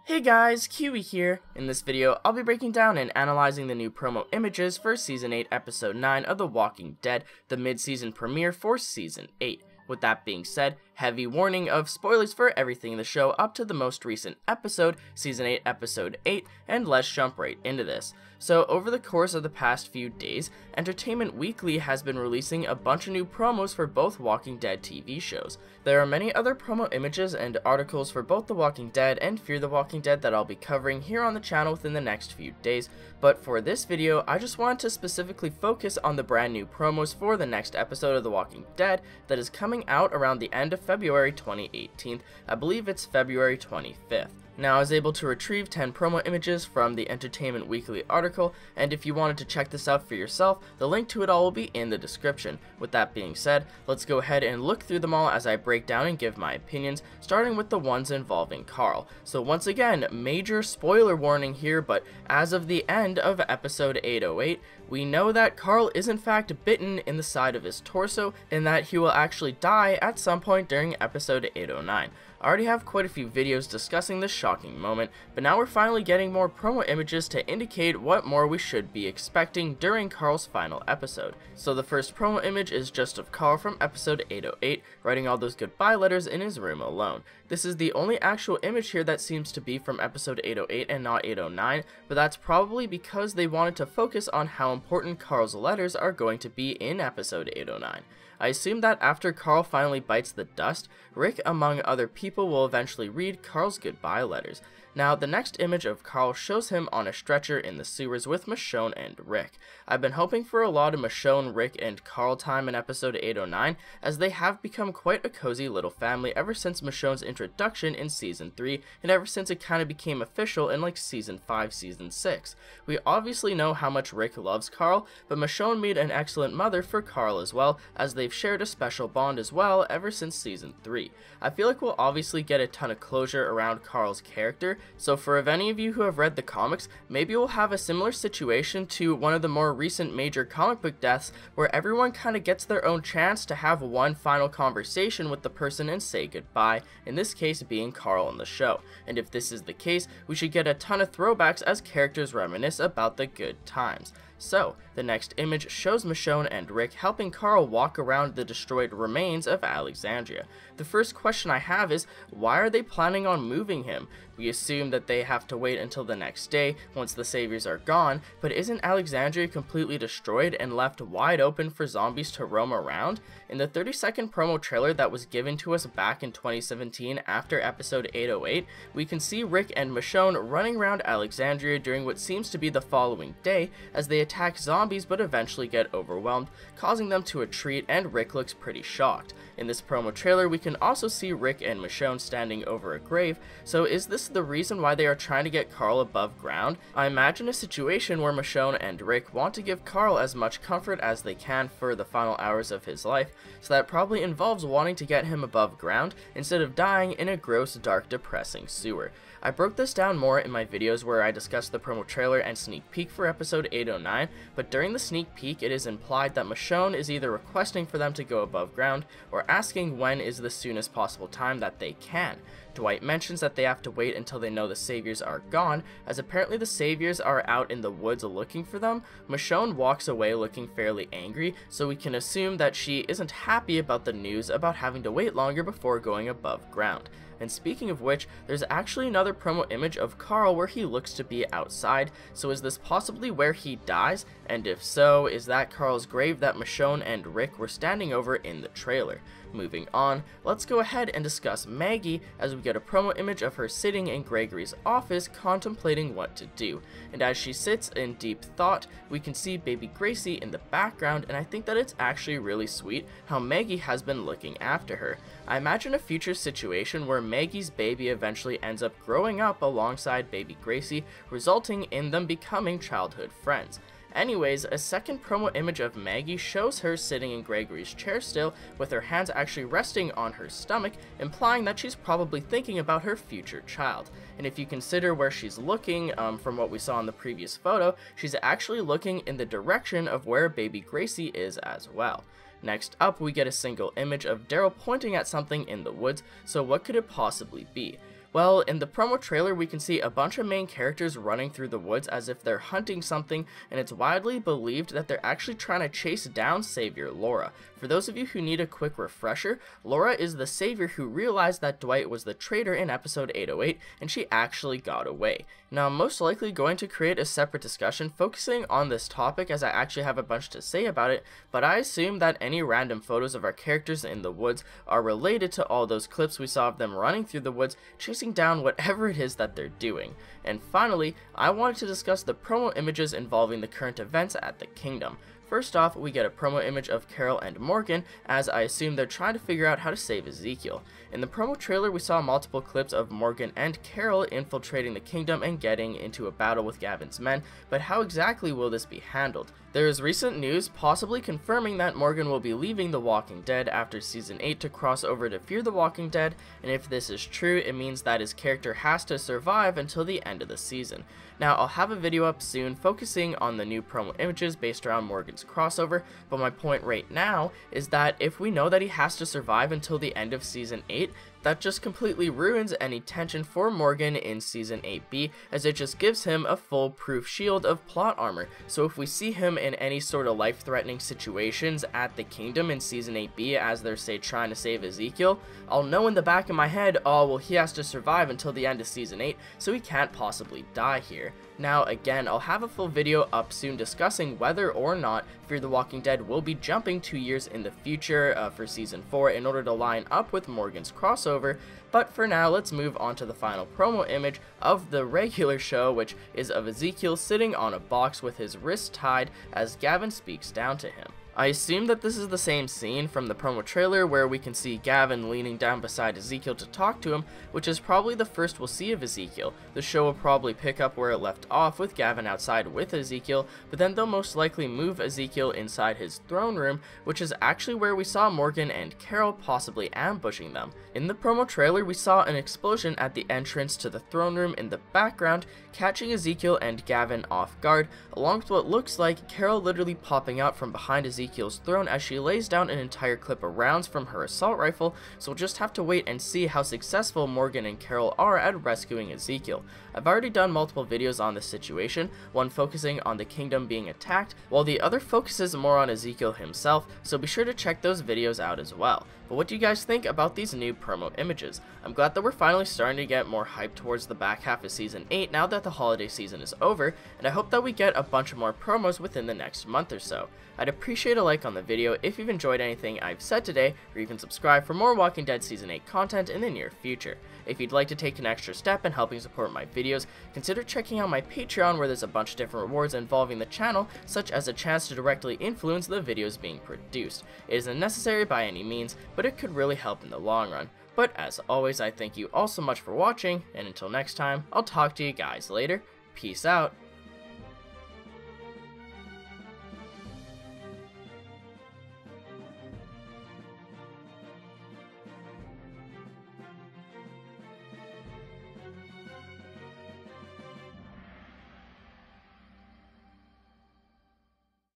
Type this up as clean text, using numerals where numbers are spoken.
Hey guys, Kiwi here. In this video, I'll be breaking down and analyzing the new promo images for Season 8, Episode 9 of The Walking Dead, the mid-season premiere for Season 8. With that being said, heavy warning of spoilers for everything in the show up to the most recent episode, Season 8, Episode 8, and let's jump right into this. So, over the course of the past few days, Entertainment Weekly has been releasing a bunch of new promos for both Walking Dead TV shows. There are many other promo images and articles for both The Walking Dead and Fear the Walking Dead that I'll be covering here on the channel within the next few days, but for this video, I just wanted to specifically focus on the brand new promos for the next episode of The Walking Dead that is coming out around the end of February 2018. I believe it's February 25th. Now, I was able to retrieve 10 promo images from the Entertainment Weekly article, and if you wanted to check this out for yourself, the link to it all will be in the description. With that being said, let's go ahead and look through them all as I break down and give my opinions, starting with the ones involving Carl. So once again, major spoiler warning here, but as of the end of episode 808, we know that Carl is in fact bitten in the side of his torso, and that he will actually die at some point during episode 809. I already have quite a few videos discussing this shocking moment, but now we're finally getting more promo images to indicate what more we should be expecting during Carl's final episode. So the first promo image is just of Carl from episode 808, writing all those goodbye letters in his room alone. This is the only actual image here that seems to be from episode 808 and not 809, but that's probably because they wanted to focus on how important Carl's letters are going to be in episode 809. I assume that after Carl finally bites the dust, Rick, among other people, will eventually read Carl's goodbye letters. Now, the next image of Carl shows him on a stretcher in the sewers with Michonne and Rick. I've been hoping for a lot of Michonne, Rick, and Carl time in episode 809, as they have become quite a cozy little family ever since Michonne's introduction in season 3, and ever since it kind of became official in like season 5, season 6. We obviously know how much Rick loves Carl, but Michonne made an excellent mother for Carl as well, as they've shared a special bond as well ever since season 3. I feel like we'll obviously get a ton of closure around Carl's character, so for if any of you who have read the comics, maybe we'll have a similar situation to one of the more recent major comic book deaths where everyone kind of gets their own chance to have one final conversation with the person and say goodbye, in this case being Carl in the show. And if this is the case, we should get a ton of throwbacks as characters reminisce about the good times. So, the next image shows Michonne and Rick helping Carl walk around the destroyed remains of Alexandria. The first question I have is, why are they planning on moving him? We assume that they have to wait until the next day, once the saviors are gone, but isn't Alexandria completely destroyed and left wide open for zombies to roam around? In the 30-second promo trailer that was given to us back in 2017 after episode 808, we can see Rick and Michonne running around Alexandria during what seems to be the following day, as they attack zombies but eventually get overwhelmed, causing them to retreat, and Rick looks pretty shocked. In this promo trailer, we can also see Rick and Michonne standing over a grave, so is this the reason why they are trying to get Carl above ground? I imagine a situation where Michonne and Rick want to give Carl as much comfort as they can for the final hours of his life, so that probably involves wanting to get him above ground instead of dying in a gross, dark, depressing sewer. I broke this down more in my videos where I discussed the promo trailer and sneak peek for episode 809, but during the sneak peek it is implied that Michonne is either requesting for them to go above ground or asking when is the soonest possible time that they can. Dwight mentions that they have to wait until they know the saviors are gone, as apparently the saviors are out in the woods looking for them. Michonne walks away looking fairly angry, so we can assume that she isn't happy about the news about having to wait longer before going above ground. And speaking of which, there's actually another promo image of Carl where he looks to be outside, so is this possibly where he dies? And if so, is that Carl's grave that Michonne and Rick were standing over in the trailer? Moving on, let's go ahead and discuss Maggie as we get a promo image of her sitting in Gregory's office contemplating what to do. And as she sits in deep thought, we can see baby Gracie in the background, and I think that it's actually really sweet how Maggie has been looking after her. I imagine a future situation where Maggie's baby eventually ends up growing up alongside baby Gracie, resulting in them becoming childhood friends. Anyways, a second promo image of Maggie shows her sitting in Gregory's chair still, with her hands actually resting on her stomach, implying that she's probably thinking about her future child. And if you consider where she's looking, from what we saw in the previous photo, she's actually looking in the direction of where baby Gracie is as well. Next up, we get a single image of Daryl pointing at something in the woods, so what could it possibly be? Well, in the promo trailer, we can see a bunch of main characters running through the woods as if they're hunting something, and it's widely believed that they're actually trying to chase down Savior Laura. For those of you who need a quick refresher, Laura is the Savior who realized that Dwight was the traitor in episode 808, and she actually got away. Now, I'm most likely going to create a separate discussion focusing on this topic as I actually have a bunch to say about it, but I assume that any random photos of our characters in the woods are related to all those clips we saw of them running through the woods, chasing down whatever it is that they're doing. And finally, I wanted to discuss the promo images involving the current events at the Kingdom. First off, we get a promo image of Carol and Morgan, as I assume they're trying to figure out how to save Ezekiel. In the promo trailer, we saw multiple clips of Morgan and Carol infiltrating the Kingdom and getting into a battle with Gavin's men, but how exactly will this be handled? There is recent news possibly confirming that Morgan will be leaving The Walking Dead after Season 8 to cross over to Fear the Walking Dead, and if this is true, it means that his character has to survive until the end of the season. Now, I'll have a video up soon focusing on the new promo images based around Morgan's crossover, but my point right now is that if we know that he has to survive until the end of Season 8, that just completely ruins any tension for Morgan in Season 8B, as it just gives him a foolproof shield of plot armor. So if we see him in any sort of life-threatening situations at the Kingdom in Season 8B as they're, say, trying to save Ezekiel, I'll know in the back of my head, oh, well, he has to survive until the end of Season 8, so he can't possibly die here. Now, again, I'll have a full video up soon discussing whether or not Fear the Walking Dead will be jumping 2 years in the future for Season 4 in order to line up with Morgan's crossover, but for now, let's move on to the final promo image of the regular show, which is of Ezekiel sitting on a box with his wrist tied as Gavin speaks down to him. I assume that this is the same scene from the promo trailer where we can see Gavin leaning down beside Ezekiel to talk to him, which is probably the first we'll see of Ezekiel. The show will probably pick up where it left off with Gavin outside with Ezekiel, but then they'll most likely move Ezekiel inside his throne room, which is actually where we saw Morgan and Carol possibly ambushing them. In the promo trailer, we saw an explosion at the entrance to the throne room in the background, catching Ezekiel and Gavin off guard, along with what looks like Carol literally popping out from behind Ezekiel's throne as she lays down an entire clip of rounds from her assault rifle, so we'll just have to wait and see how successful Morgan and Carol are at rescuing Ezekiel. I've already done multiple videos on this situation, one focusing on the Kingdom being attacked, while the other focuses more on Ezekiel himself, so be sure to check those videos out as well. But what do you guys think about these new promo images? I'm glad that we're finally starting to get more hype towards the back half of Season 8 now that the holiday season is over, and I hope that we get a bunch of more promos within the next month or so. I'd appreciate a like on the video if you've enjoyed anything I've said today, or even subscribe for more Walking Dead Season 8 content in the near future. If you'd like to take an extra step in helping support my videos, consider checking out my Patreon where there's a bunch of different rewards involving the channel, such as a chance to directly influence the videos being produced. It isn't necessary by any means, but it could really help in the long run. But as always, I thank you all so much for watching, and until next time, I'll talk to you guys later. Peace out.